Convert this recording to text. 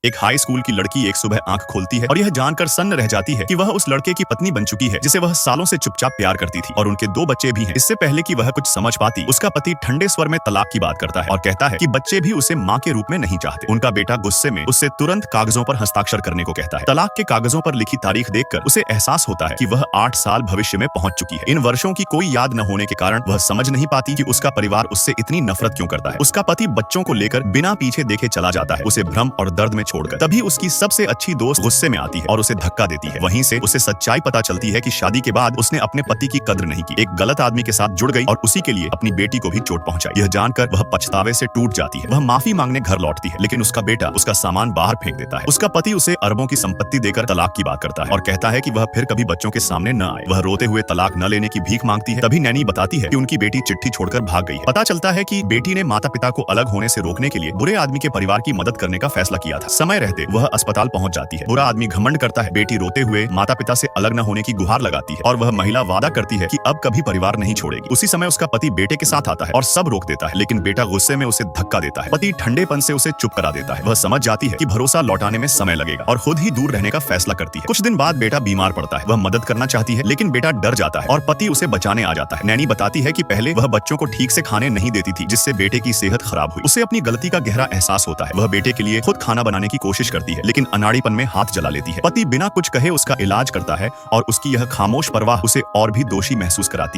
एक high school की लड़की एक सुबह आंख खोलती है और यह जानकर सन्न रह जाती है कि वह उस लड़के की पत्नी बन चुकी है जिसे वह सालों से चुपचाप प्यार करती थी और उनके 2 बच्चे भी हैं। इससे पहले कि वह कुछ समझ पाती, उसका पति ठंडे स्वर में तलाक की बात करता है और कहता है कि बच्चे भी उसे मां के रूप में नहीं चाहते। उनका बेटा गुस्से में उससे तुरंत कागजों पर हस्ताक्षर करने को कहता है। तलाक के कागजों पर लिखी तारीख देखकर उसे एहसास होता है कि वह 8 साल भविष्य में पहुंच चुकी है। इन वर्षों की कोई याद न होने के कारण वह समझ नहीं पाती कि उसका परिवार उससे इतनी नफरत क्यों करता है। उसका पति बच्चों को लेकर बिना पीछे देखे चला जाता है, उसे भ्रम और दर्द में छोड़कर। तभी उसकी सबसे अच्छी दोस्त गुस्से में आती है और उसे धक्का देती है। वहीं से उसे सच्चाई पता चलती है कि शादी के बाद उसने अपने पति की कद्र नहीं की, एक गलत आदमी के साथ जुड़ गई और उसी के लिए अपनी बेटी को भी चोट पहुंचाई। यह जानकर वह पछतावे से टूट जाती है। वह माफी मांगने घर लौटती है, लेकिन उसका बेटा उसका सामान बाहर फेंक देता है। उसका पति उसे अरबों की संपत्ति देकर तलाक की बात करता है और कहता है कि वह फिर कभी बच्चों के सामने न आए। वह रोते हुए तलाक न लेने की भीख मांगती है। तभी नैनी बताती है कि उनकी बेटी चिट्ठी छोड़कर भाग गई है। पता चलता है कि बेटी ने माता पिता को अलग होने से रोकने के लिए बुरे आदमी के परिवार की मदद करने का फैसला किया था। समय रहते वह अस्पताल पहुंच जाती है। बुरा आदमी घमंड करता है। बेटी रोते हुए माता पिता से अलग न होने की गुहार लगाती है और वह महिला वादा करती है कि अब कभी परिवार नहीं छोड़ेगी। उसी समय उसका पति बेटे के साथ आता है और सब रोक देता है, लेकिन बेटा गुस्से में उसे धक्का देता है। पति ठंडेपन से उसे चुप करा देता है। वह समझ जाती है कि भरोसा लौटाने में समय लगेगा और खुद ही दूर रहने का फैसला करती है। कुछ दिन बाद बेटा बीमार पड़ता है। वह मदद करना चाहती है, लेकिन बेटा डर जाता है और पति उसे बचाने आ जाता है। नैनी बताती है कि पहले वह बच्चों को ठीक से खाने नहीं देती थी, जिससे बेटे की सेहत खराब हुई। उसे अपनी गलती का गहरा एहसास होता है। वह बेटे के लिए खुद खाना बनाने की कोशिश करती है, लेकिन अनाड़ीपन में हाथ जला लेती है। पति बिना कुछ कहे उसका इलाज करता है और उसकी यह खामोश परवाह उसे और भी दोषी महसूस कराती है।